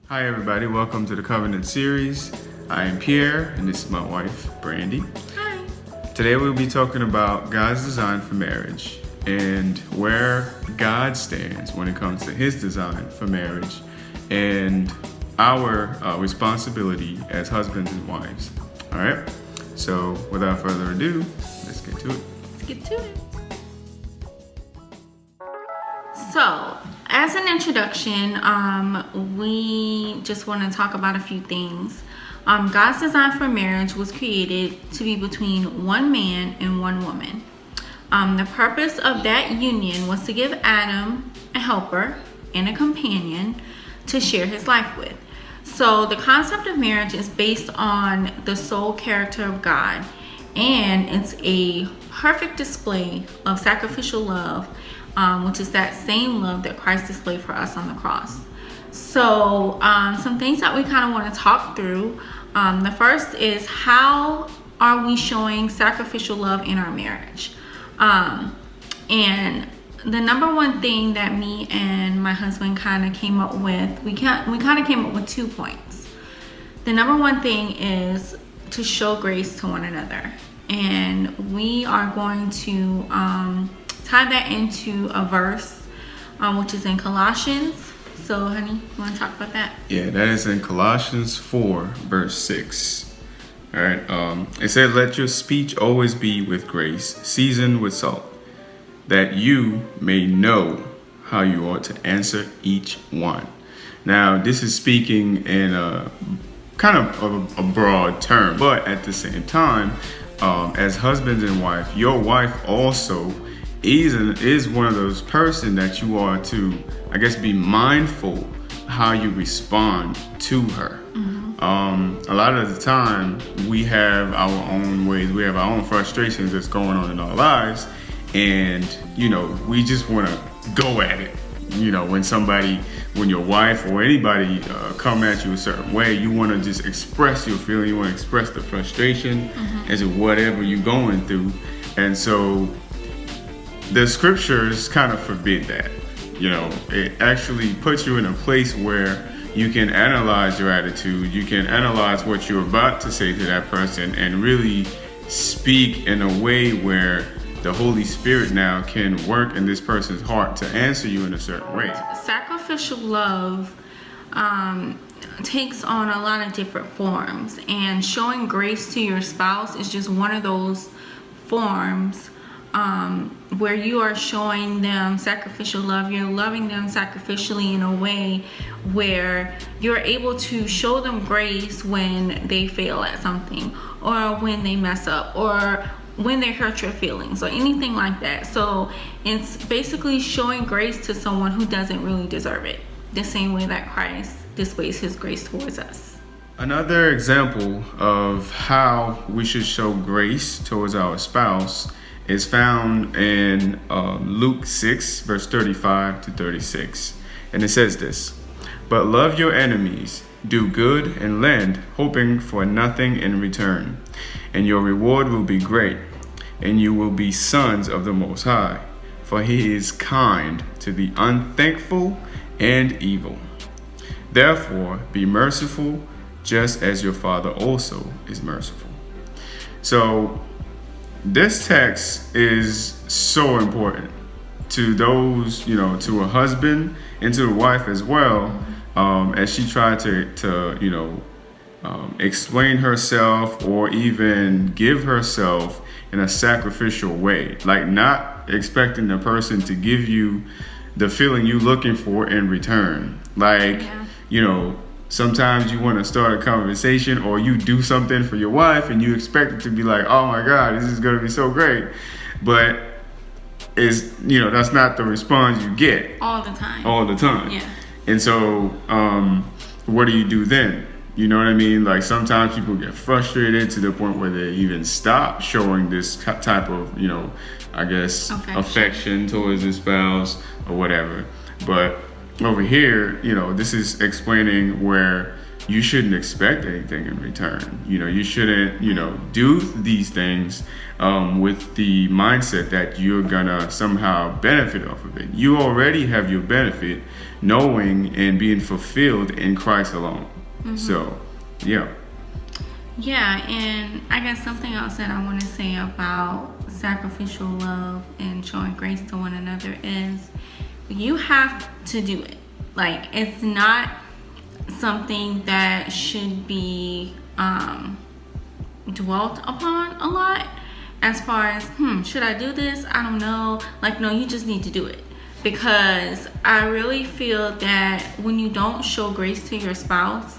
Hi everybody, welcome to the Covenant series. I am Pierre and this is my wife, Brandy. Hi. Today we'll be talking about God's design for marriage and where God stands when it comes to his design for marriage and our responsibility as husbands and wives. All right, so without further ado, let's get to it. Let's get to it. So, as an introduction, we just want to talk about a few things. God's design for marriage was created to be between one man and one woman. The purpose of that union was to give Adam a helper and a companion to share his life with. So the concept of marriage is based on the sole character of God, and it's a perfect display of sacrificial love, which is that same love that Christ displayed for us on the cross. So some things that we kind of want to talk through. The first is, how are we showing sacrificial love in our marriage? And the number one thing that me and my husband kind of came up with, we kind of came up with 2 points. The number one thing is to show grace to one another. And we are going to tie that into a verse, which is in Colossians. So, honey, you want to talk about that? Yeah, that is in Colossians 4, verse 6. All right, it says, "Let your speech always be with grace, seasoned with salt, that you may know how you ought to answer each one." Now, this is speaking in a kind of a broad term, but at the same time, as husbands and wife, your wife also is one of those person that you are to, I guess, be mindful how you respond to her. A lot of the time we have our own ways, we have our own frustrations that's going on in our lives, and we just want to go at it. When your wife or anybody come at you a certain way, you want to just express your feeling, you want to express the frustration as to whatever you're going through. And so the scriptures kind of forbid that. It actually puts you in a place where you can analyze your attitude, you can analyze what you're about to say to that person, and really speak in a way where the Holy Spirit now can work in this person's heart to answer you in a certain way. Sacrificial love takes on a lot of different forms, and showing grace to your spouse is just one of those forms where you are showing them sacrificial love. You're loving them sacrificially in a way where you're able to show them grace when they fail at something, or when they mess up, or when they hurt your feelings, or anything like that. So it's basically showing grace to someone who doesn't really deserve it, the same way that Christ displays his grace towards us. Another example of how we should show grace towards our spouse is found in Luke 6, verse 35 to 36. And it says this: "But love your enemies, do good and lend, hoping for nothing in return. And your reward will be great, and you will be sons of the Most High, for he is kind to the unthankful and evil. Therefore, be merciful, just as your Father also is merciful." So this text is so important to those, to a husband and to the wife as well, as she tried to explain herself, or even give herself in a sacrificial way, like not expecting the person to give you the feeling you're looking for in return. Sometimes you want to start a conversation, or you do something for your wife and you expect it to be like, "Oh my God, this is going to be so great." But that's not the response you get All the time. Yeah. And so what do you do then? You know what I mean? Like, sometimes people get frustrated to the point where they even stop showing this type of, affection towards their spouse or whatever. But over here, this is explaining where you shouldn't expect anything in return. You shouldn't, do these things with the mindset that you're gonna somehow benefit off of it. You already have your benefit knowing and being fulfilled in Christ alone. So, yeah. Yeah, and I guess something else that I want to say about sacrificial love and showing grace to one another is you have to do it. Like, it's not something that should be dwelt upon a lot as far as, should I do this? I don't know. Like, no, you just need to do it. Because I really feel that when you don't show grace to your spouse,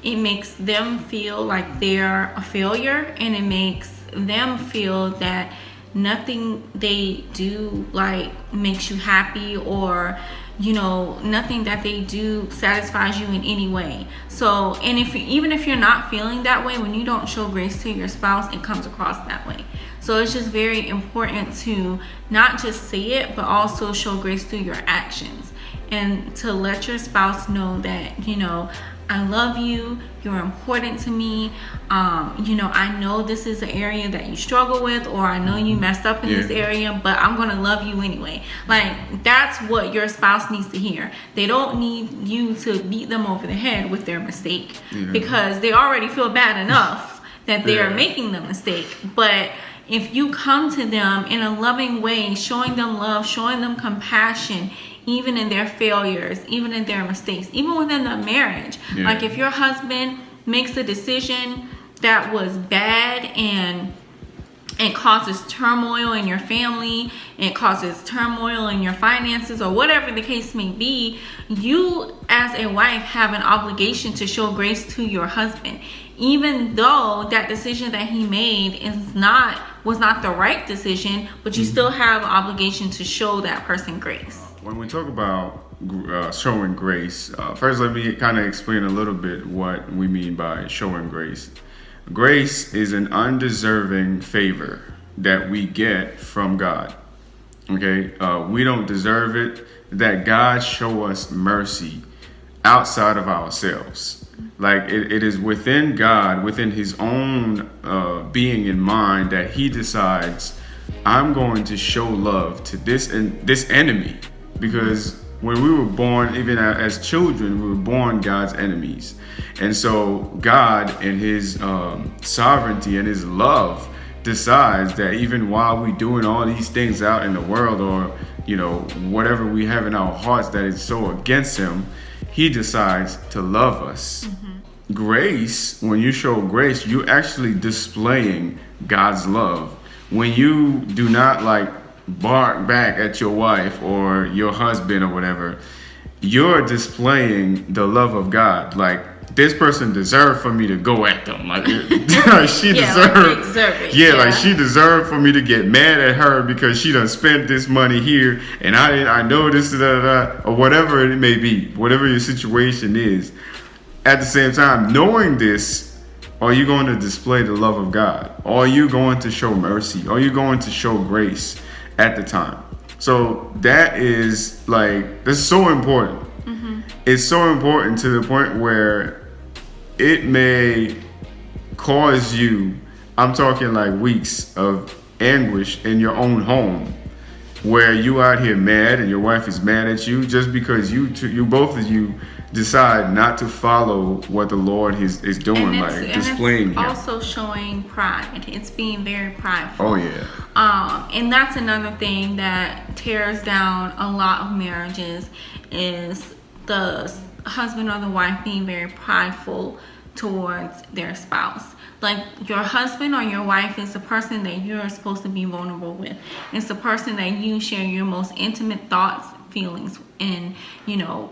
it makes them feel like they're a failure, and it makes them feel that nothing they do like makes you happy, or nothing that they do satisfies you in any way. So, and even if you're not feeling that way, when you don't show grace to your spouse, it comes across that way. So it's just very important to not just say it, but also show grace through your actions, and to let your spouse know that, I love you, you're important to me. I know this is an area that you struggle with, or I know you messed up in this area, but I'm going to love you anyway. Like, that's what your spouse needs to hear. They don't need you to beat them over the head with their mistake, because they already feel bad enough that they are making the mistake. But if you come to them in a loving way, showing them love, showing them compassion, even in their failures, even in their mistakes, even within the marriage. Like, if your husband makes a decision that was bad and it causes turmoil in your family, it causes turmoil in your finances, or whatever the case may be, you as a wife have an obligation to show grace to your husband. Even though that decision that he made was not the right decision, but you still have an obligation to show that person grace. When we talk about showing grace, first let me kind of explain a little bit what we mean by showing grace. Grace is an undeserving favor that we get from God. Okay, we don't deserve it. That God show us mercy outside of ourselves. Like, it is within God, within His own being in mind, that He decides, I'm going to show love to this enemy. Because when we were born, even as children, we were born God's enemies. And so God, in His sovereignty and His love, decides that even while we're doing all these things out in the world, or whatever we have in our hearts that is so against Him, He decides to love us. Grace, when you show grace, you're actually displaying God's love. When you do not bark back at your wife or your husband or whatever, you're displaying the love of God. Like, this person deserved for me to go at them. Like, she deserved. Like, she deserved for me to get mad at her because she done spent this money here, and I know this, or whatever it may be, whatever your situation is. At the same time, knowing this, are you going to display the love of God? Are you going to show mercy? Are you going to show grace at the time? So that is that's so important. It's so important to the point where it may cause you, I'm talking weeks of anguish in your own home, where you out here mad and your wife is mad at you just because you both of you decide not to follow what the Lord is doing, displaying Him. Also showing pride. It's being very prideful. Oh yeah. And that's another thing that tears down a lot of marriages, is the husband or the wife being very prideful towards their spouse. Like, your husband or your wife is the person that you're supposed to be vulnerable with. It's the person that you share your most intimate thoughts, feelings, and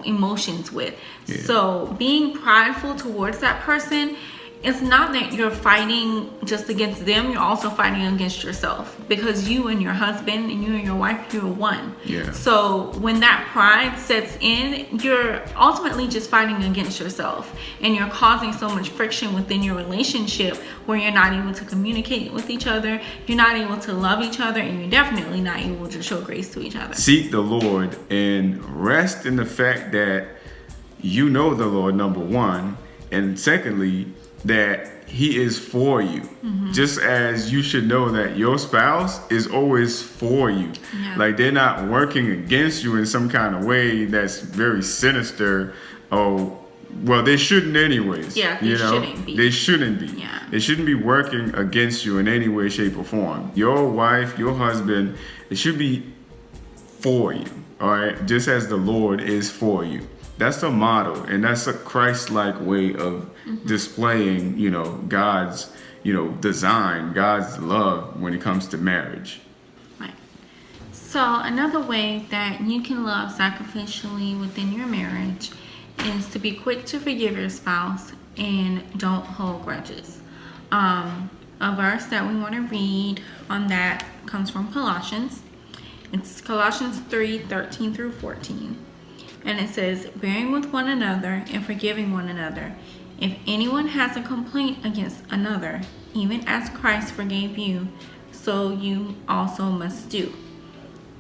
emotions with. So being prideful towards that person, it's not that you're fighting just against them, you're also fighting against yourself, because you and your husband and you and your wife, you're one. So when that pride sets in, you're ultimately just fighting against yourself, and you're causing so much friction within your relationship where you're not able to communicate with each other, you're not able to love each other, and you're definitely not able to show grace to each other. Seek the Lord and rest in the fact that you know the Lord, number one, And secondly, that he is for you. Just as you should know that your spouse is always for you. Yeah. Like, they're not working against you in some kind of way that's very sinister. Oh, well, they shouldn't anyways. Yeah, they shouldn't be. They shouldn't be. Yeah. They shouldn't be working against you in any way, shape, or form. Your wife, your husband, it should be for you. All right, just as the Lord is for you. That's the motto, and that's a Christ-like way of displaying, God's, design, God's love when it comes to marriage. Right. So another way that you can love sacrificially within your marriage is to be quick to forgive your spouse and don't hold grudges. A verse that we want to read on that comes from Colossians. It's Colossians 3:13 through 14. And it says, bearing with one another and forgiving one another. If anyone has a complaint against another, even as Christ forgave you, so you also must do.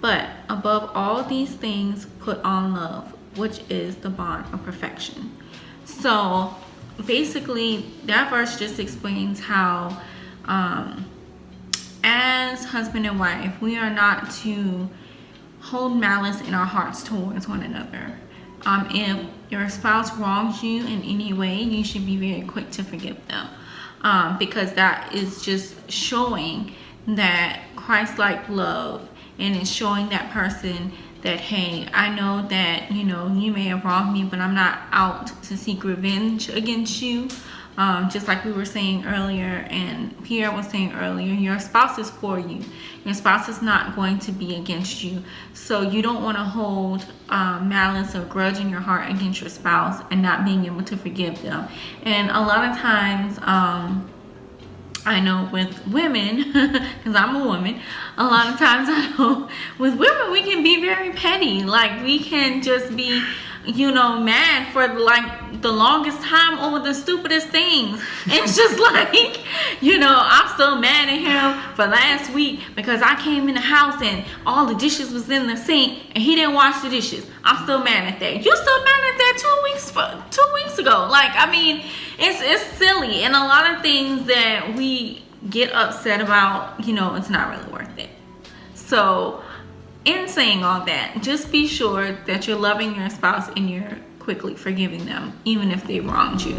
But above all these things, put on love, which is the bond of perfection. So basically, that verse just explains how, as husband and wife, we are not to hold malice in our hearts towards one another. If your spouse wrongs you in any way, you should be very quick to forgive them, because that is just showing that Christ-like love, and it's showing that person that, hey, I know that you may have wronged me, but I'm not out to seek revenge against you. Just like we were saying earlier, and Pierre was saying earlier, your spouse is for you. Your spouse is not going to be against you. So you don't want to hold malice or grudge in your heart against your spouse and not being able to forgive them. And a lot of times, I know with women, because I'm a woman, a lot of times I know with women we can be very petty. Like, we can just be mad for like the longest time over the stupidest things. It's just like, I'm still mad at him for last week because I came in the house and all the dishes was in the sink and he didn't wash the dishes. I'm still mad at that. You're still mad at that 2 weeks ago. Like, I mean, it's silly, and a lot of things that we get upset about, it's not really worth it. So in saying all that, just be sure that you're loving your spouse and you're quickly forgiving them, even if they wronged you.